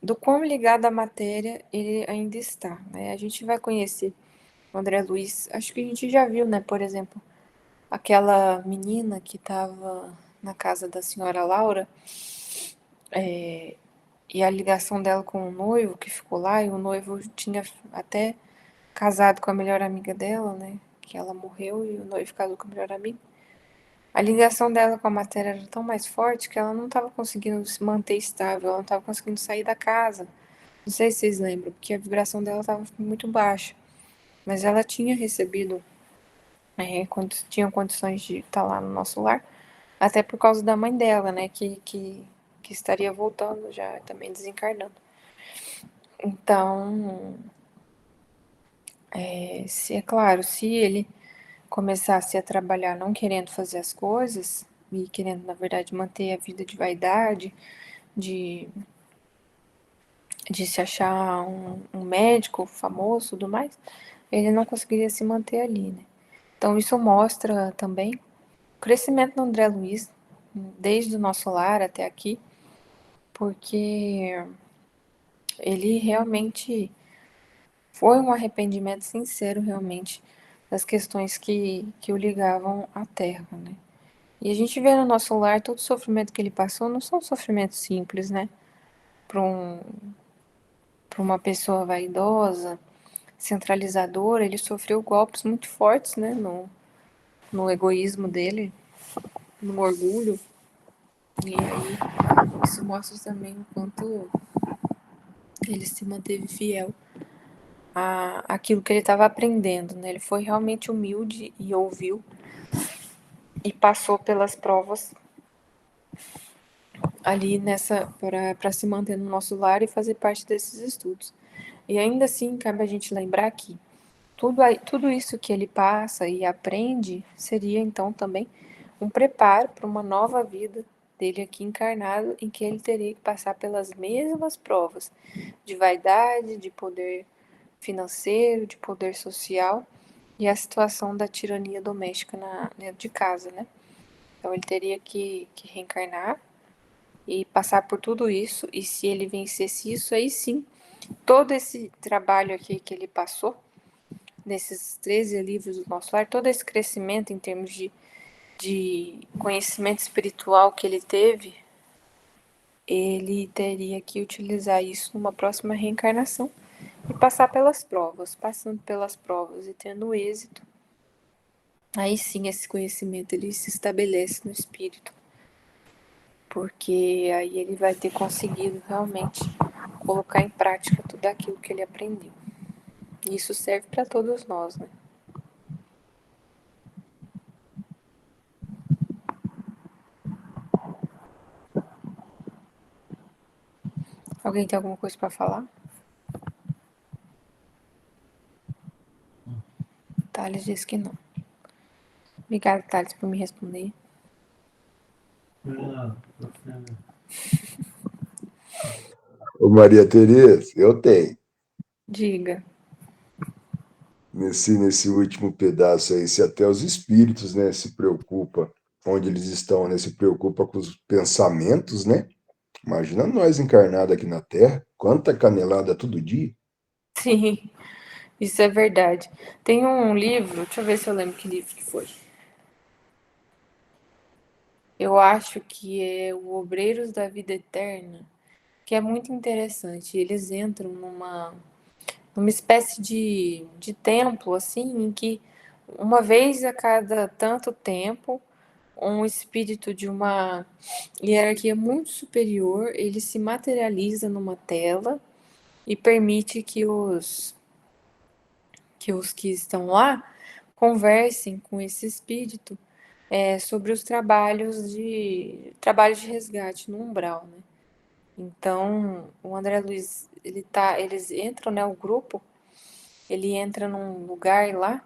do quão ligado à matéria ele ainda está, né? A gente vai conhecer o André Luiz, acho que a gente já viu, né, por exemplo, aquela menina que estava na casa da senhora Laura, e a ligação dela com o noivo que ficou lá, e o noivo tinha até casado com a melhor amiga dela, né? Que ela morreu e o noivo casou com a melhor amiga. A ligação dela com a matéria era tão mais forte que ela não estava conseguindo se manter estável, ela não estava conseguindo sair da casa. Não sei se vocês lembram, porque a vibração dela estava muito baixa. Mas ela tinha recebido, tinha condições de estar lá no nosso lar, até por causa da mãe dela, né? Que estaria voltando já, também desencarnando. Então, é claro, se ele começasse a trabalhar não querendo fazer as coisas e querendo, na verdade, manter a vida de vaidade, de, de se achar um médico famoso e tudo mais, ele não conseguiria se manter ali, né? Então isso mostra também o crescimento do André Luiz, desde o nosso lar até aqui, porque ele realmente foi um arrependimento sincero, realmente, das questões que o ligavam à Terra, né? E a gente vê no nosso lar todo o sofrimento que ele passou, não são sofrimentos simples, né? Para uma pessoa vaidosa, centralizadora, ele sofreu golpes muito fortes, né? No egoísmo dele, no orgulho. E aí, isso mostra também o quanto ele se manteve fiel àquilo que ele estava aprendendo, né? Ele foi realmente humilde e ouviu e passou pelas provas ali para se manter no nosso lar e fazer parte desses estudos. E ainda assim, cabe a gente lembrar que tudo isso que ele passa e aprende seria então também um preparo para uma nova vida dele aqui encarnado, em que ele teria que passar pelas mesmas provas de vaidade, de poder financeiro, de poder social e a situação da tirania doméstica dentro de casa, né? Então ele teria que reencarnar e passar por tudo isso, e se ele vencesse isso, aí sim, todo esse trabalho aqui que ele passou, nesses 13 livros do Nosso Lar, todo esse crescimento em termos de conhecimento espiritual que ele teve, ele teria que utilizar isso numa próxima reencarnação e passar pelas provas. Passando pelas provas e tendo êxito, aí sim esse conhecimento ele se estabelece no espírito, porque aí ele vai ter conseguido realmente colocar em prática tudo aquilo que ele aprendeu. E isso serve para todos nós, né? Alguém tem alguma coisa para falar? Thales disse que não. Obrigada, Thales, por me responder. Ô Maria Tereza, eu tenho. Diga. Nesse último pedaço aí, se até os espíritos, né, se preocupa onde eles estão, né, se preocupa com os pensamentos, né? Imagina nós encarnados aqui na Terra, quanta canelada todo dia. Sim, isso é verdade. Tem um livro, deixa eu ver se eu lembro que livro que foi. Eu acho que é o Obreiros da Vida Eterna, que é muito interessante. Eles entram numa espécie de templo, assim, em que uma vez a cada tanto tempo, um espírito de uma hierarquia muito superior, ele se materializa numa tela e permite que estão lá conversem com esse espírito sobre os trabalhos de resgate no umbral, né? Então, o André Luiz, eles entram, né, o grupo, ele entra num lugar lá,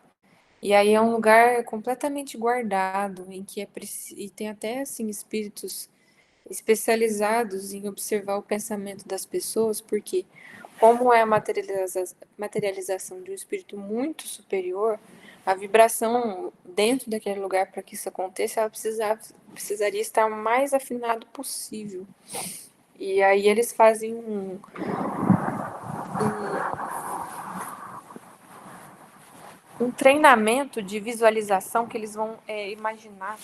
e aí é um lugar completamente guardado, em que e tem até, assim, espíritos especializados em observar o pensamento das pessoas, porque como é a materialização de um espírito muito superior, a vibração dentro daquele lugar para que isso aconteça, ela precisaria estar o mais afinado possível. E aí eles fazem um treinamento de visualização que eles vão imaginar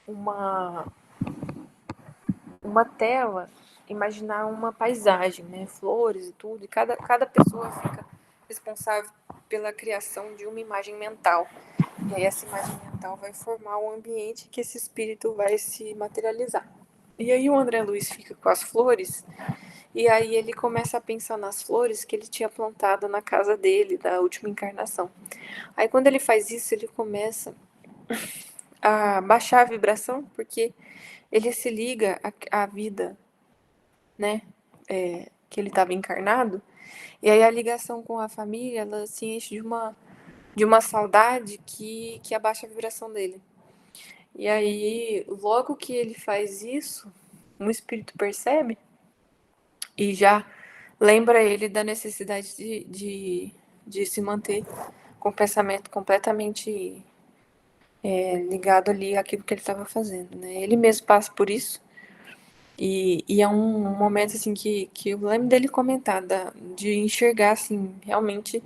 uma tela, imaginar uma paisagem, né? Flores e tudo, e cada pessoa fica responsável pela criação de uma imagem mental. E aí essa imagem mental vai formar o ambiente que esse espírito vai se materializar. E aí o André Luiz fica com as flores, e aí ele começa a pensar nas flores que ele tinha plantado na casa dele, da última encarnação. Aí quando ele faz isso, ele começa a baixar a vibração, porque ele se liga à vida, né, que ele estava encarnado, e aí a ligação com a família, ela se enche de uma saudade que abaixa a vibração dele. E aí, logo que ele faz isso, um espírito percebe e já lembra ele da necessidade de se manter com o pensamento completamente ligado ali àquilo que ele estava fazendo, né? Ele mesmo passa por isso. E é um momento assim que eu lembro dele comentar, de enxergar assim, realmente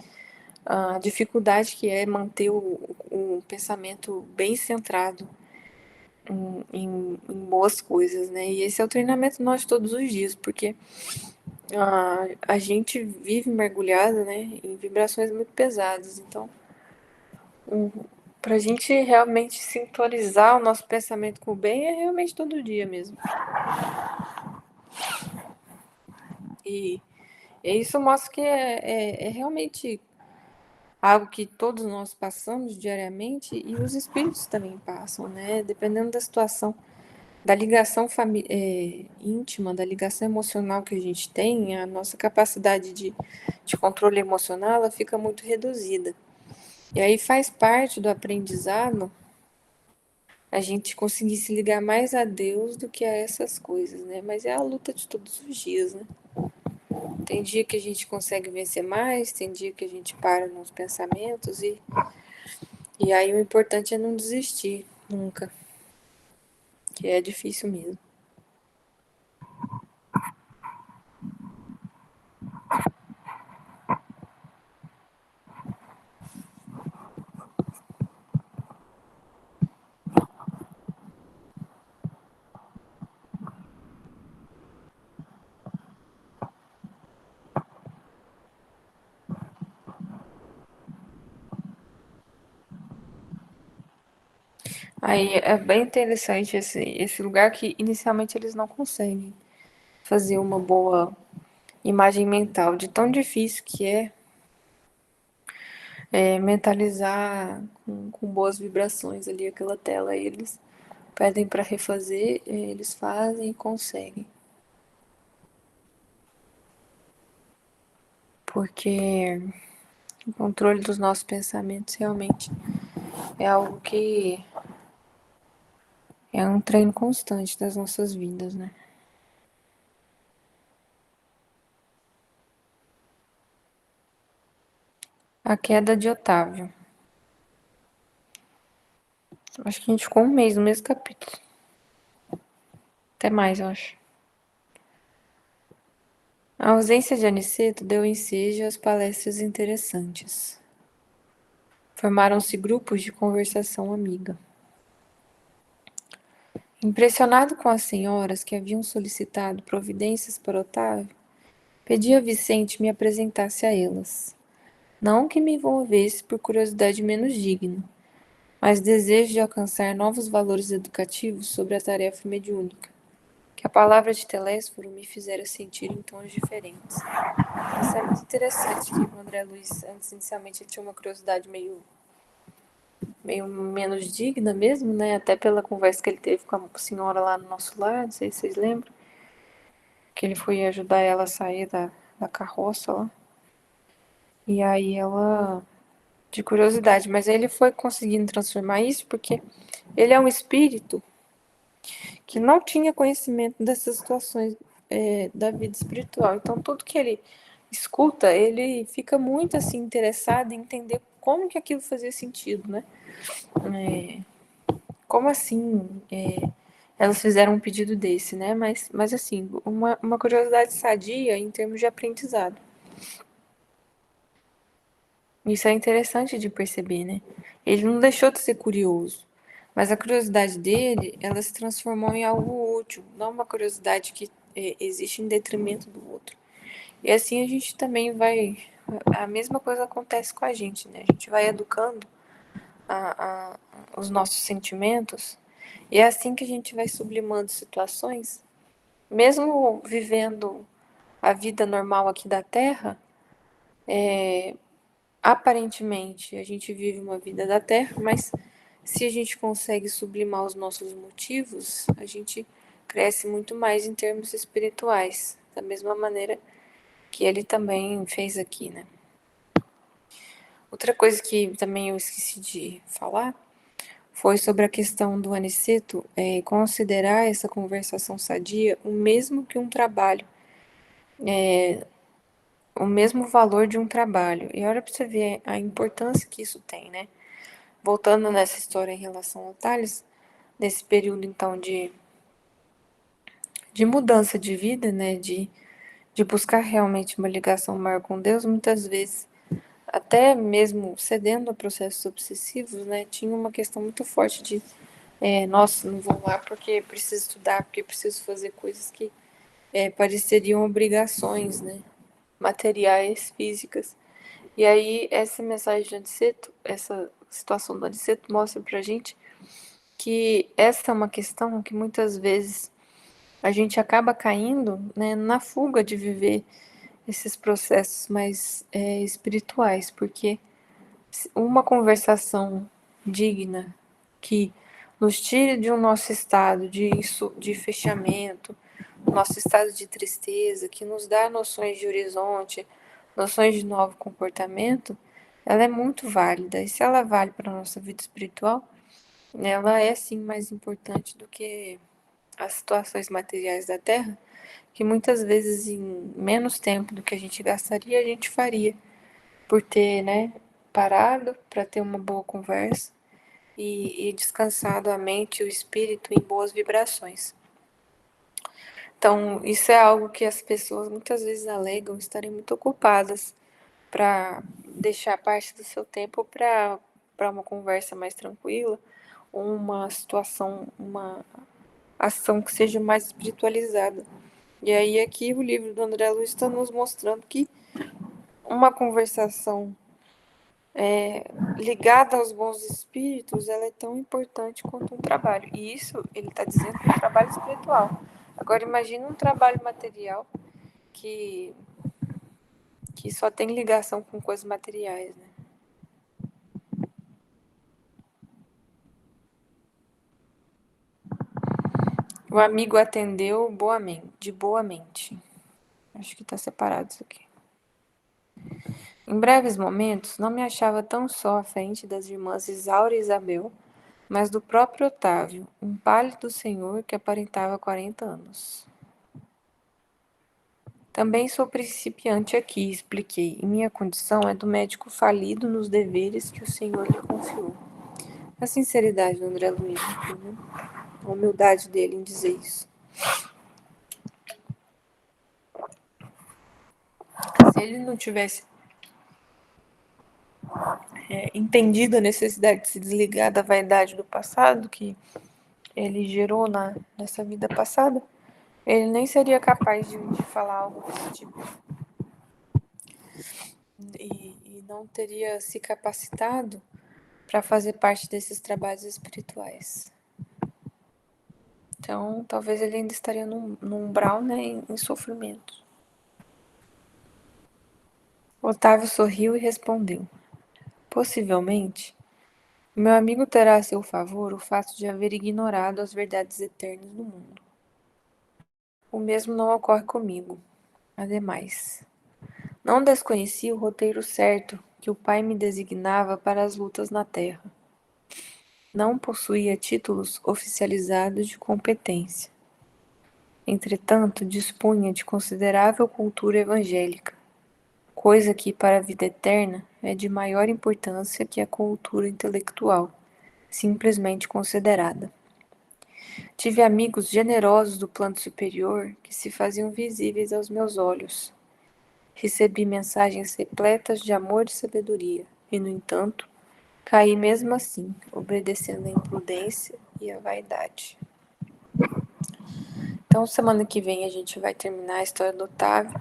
a dificuldade que é manter o pensamento bem centrado em boas coisas, né? E esse é o treinamento nosso todos os dias, porque a gente vive mergulhado, né, em vibrações muito pesadas. Então, para a gente realmente sintonizar o nosso pensamento com o bem é realmente todo dia mesmo. E isso mostra que é realmente algo que todos nós passamos diariamente e os espíritos também passam, né? Dependendo da situação, da ligação íntima, da ligação emocional que a gente tem, a nossa capacidade de controle emocional, ela fica muito reduzida. E aí faz parte do aprendizado a gente conseguir se ligar mais a Deus do que a essas coisas, né? Mas é a luta de todos os dias, né? Tem dia que a gente consegue vencer mais, tem dia que a gente para nos pensamentos e aí o importante é não desistir nunca, que é difícil mesmo. Aí é bem interessante esse lugar que inicialmente eles não conseguem fazer uma boa imagem mental de tão difícil que é mentalizar com boas vibrações ali aquela tela. Aí eles pedem para refazer, eles fazem e conseguem. Porque o controle dos nossos pensamentos realmente é algo que é um treino constante das nossas vidas, né? A queda de Otávio. Acho que a gente ficou um mês no mesmo capítulo. Até mais, eu acho. A ausência de Aniceto deu ensejo às palestras interessantes. Formaram-se grupos de conversação amiga. Impressionado com as senhoras que haviam solicitado providências para Otávio, pedi a Vicente me apresentasse a elas. Não que me envolvesse por curiosidade menos digna, mas desejo de alcançar novos valores educativos sobre a tarefa mediúnica, que a palavra de Telésforo me fizera sentir em tons diferentes. Isso é muito interessante, que o André Luiz, antes, inicialmente, ele tinha uma curiosidade meio menos digna mesmo, né? Até pela conversa que ele teve com a senhora lá no nosso lar, não sei se vocês lembram, que ele foi ajudar ela a sair da carroça lá. E aí ela, de curiosidade, mas aí ele foi conseguindo transformar isso porque ele é um espírito que não tinha conhecimento dessas situações da vida espiritual. Então, tudo que ele escuta, ele fica muito assim interessado em entender como que aquilo fazia sentido, né? Como assim elas fizeram um pedido desse, né? Mas assim, uma curiosidade sadia em termos de aprendizado. Isso é interessante de perceber, né? Ele não deixou de ser curioso, mas a curiosidade dele, ela se transformou em algo útil, não uma curiosidade que existe em detrimento do outro. E assim a gente também vai. A mesma coisa acontece com a gente, né? A gente vai educando os nossos sentimentos, e é assim que a gente vai sublimando situações, mesmo vivendo a vida normal aqui da Terra, aparentemente a gente vive uma vida da Terra, mas se a gente consegue sublimar os nossos motivos, a gente cresce muito mais em termos espirituais, da mesma maneira que ele também fez aqui, né? Outra coisa que também eu esqueci de falar foi sobre a questão do Aniceto considerar essa conversação sadia o mesmo que um trabalho, o mesmo valor de um trabalho. E olha para você ver a importância que isso tem, né? Voltando nessa história em relação ao Tales, nesse período então de mudança de vida, né? De buscar realmente uma ligação maior com Deus, muitas vezes até mesmo cedendo a processos obsessivos, né? Tinha uma questão muito forte de nossa, não vou lá porque preciso estudar, porque preciso fazer coisas que pareceriam obrigações, né? Materiais, físicas. E aí, essa mensagem de Aniceto, essa situação do Aniceto mostra pra gente que essa é uma questão que muitas vezes a gente acaba caindo, né, na fuga de viver esses processos mais espirituais, porque uma conversação digna que nos tire de um nosso estado de fechamento, nosso estado de tristeza, que nos dá noções de horizonte, noções de novo comportamento, ela é muito válida. E se ela vale para a nossa vida espiritual, ela é sim mais importante do que as situações materiais da Terra, que muitas vezes em menos tempo do que a gente gastaria, a gente faria, por ter, né, parado para ter uma boa conversa e descansado a mente e o espírito em boas vibrações. Então, isso é algo que as pessoas muitas vezes alegam estarem muito ocupadas para deixar parte do seu tempo para uma conversa mais tranquila, ou uma situação, uma ação que seja mais espiritualizada. E aí aqui o livro do André Luiz está nos mostrando que uma conversação ligada aos bons espíritos, ela é tão importante quanto um trabalho. E isso ele está dizendo que é um trabalho espiritual. Agora imagine um trabalho material que, que só tem ligação com coisas materiais, né? O amigo atendeu de boa mente. Acho que está separado isso aqui. Em breves momentos, não me achava tão só à frente das irmãs Isaura e Isabel, mas do próprio Otávio, um pálido senhor que aparentava 40 anos. Também sou principiante aqui, expliquei, e minha condição é do médico falido nos deveres que o senhor lhe confiou. A sinceridade do André Luiz, né? A humildade dele em dizer isso. Se ele não tivesse entendido a necessidade de se desligar da vaidade do passado que ele gerou nessa vida passada, ele nem seria capaz de falar algo desse tipo. E não teria se capacitado para fazer parte desses trabalhos espirituais. Então, talvez ele ainda estaria num umbral, né, em sofrimento. Otávio sorriu e respondeu: possivelmente, meu amigo terá a seu favor o fato de haver ignorado as verdades eternas do mundo. O mesmo não ocorre comigo. Ademais, não desconheci o roteiro certo que o pai me designava para as lutas na terra. Não possuía títulos oficializados de competência. Entretanto, dispunha de considerável cultura evangélica, coisa que, para a vida eterna, é de maior importância que a cultura intelectual, simplesmente considerada. Tive amigos generosos do plano superior que se faziam visíveis aos meus olhos. Recebi mensagens repletas de amor e sabedoria, e, no entanto, caí mesmo assim, obedecendo à imprudência e à vaidade. Então, semana que vem a gente vai terminar a história do Otávio,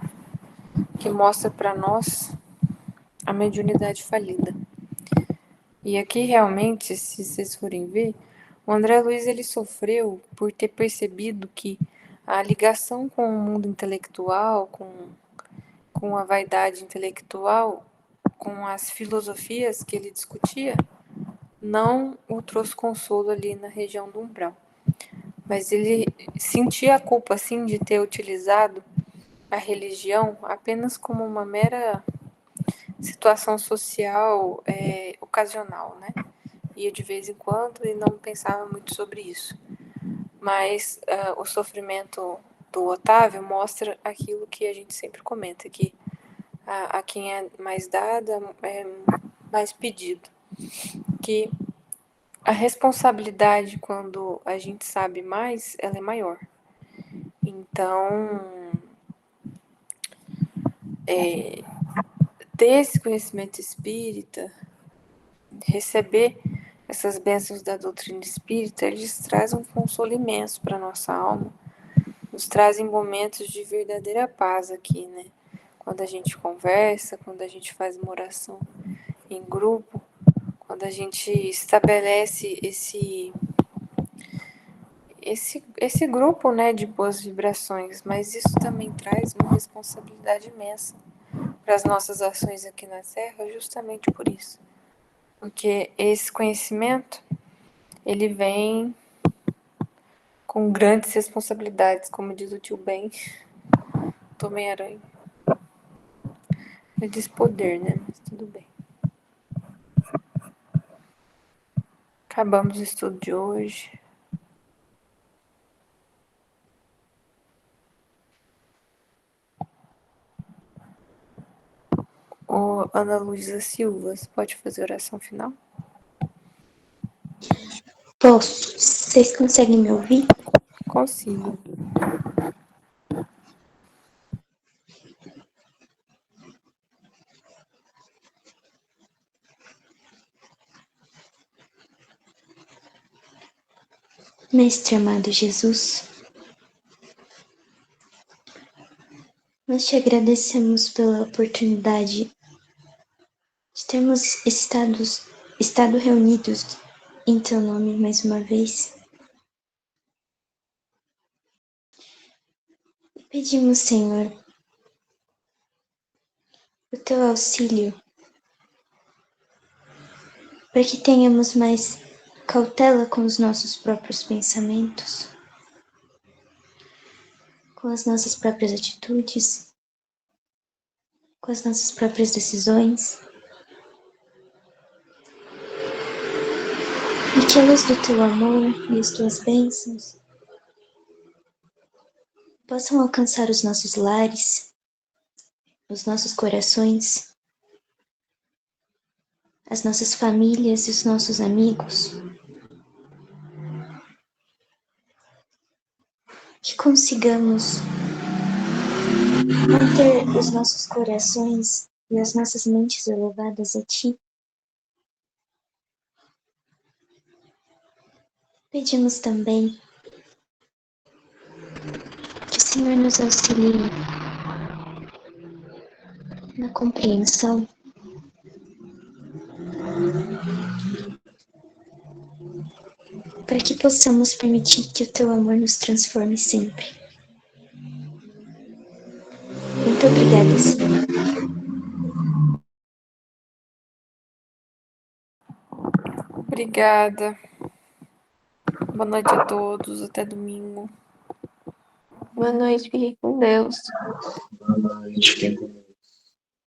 que mostra para nós a mediunidade falida. E aqui realmente, se vocês forem ver, o André Luiz ele sofreu por ter percebido que a ligação com o mundo intelectual, com a vaidade intelectual, com as filosofias que ele discutia, não o trouxe consolo ali na região do umbral. Mas ele sentia a culpa, assim, de ter utilizado a religião apenas como uma mera situação social ocasional, né? Ia de vez em quando e não pensava muito sobre isso. Mas o sofrimento do Otávio mostra aquilo que a gente sempre comenta, que a quem é mais dado é mais pedido. Que a responsabilidade, quando a gente sabe mais, ela é maior. Então, ter esse conhecimento espírita, receber essas bênçãos da doutrina espírita, eles trazem um consolo imenso para a nossa alma, nos trazem momentos de verdadeira paz aqui, né? Quando a gente conversa, quando a gente faz uma oração em grupo, quando a gente estabelece esse grupo, né, de boas vibrações, mas isso também traz uma responsabilidade imensa para as nossas ações aqui na Terra, justamente por isso. Porque esse conhecimento, ele vem com grandes responsabilidades, como diz o tio Ben, do Homem-Aranha. Ele diz poder, né, mas tudo bem. Acabamos o estudo de hoje. Ô, Ana Luísa Silva, você pode fazer oração final? Posso. Vocês conseguem me ouvir? Consigo. Mestre amado Jesus, nós te agradecemos pela oportunidade de termos estado reunidos em teu nome mais uma vez. E pedimos, Senhor, o teu auxílio para que tenhamos mais cautela com os nossos próprios pensamentos, com as nossas próprias atitudes, com as nossas próprias decisões, e que a luz do teu amor e as tuas bênçãos possam alcançar os nossos lares, os nossos corações, as nossas famílias e os nossos amigos. Que consigamos manter os nossos corações e as nossas mentes elevadas a Ti. Pedimos também que o Senhor nos auxilie na compreensão para que possamos permitir que o Teu amor nos transforme sempre. Muito obrigada, Senhor. Obrigada. Boa noite a todos. Até domingo. Boa noite, fiquem com Deus. Boa noite.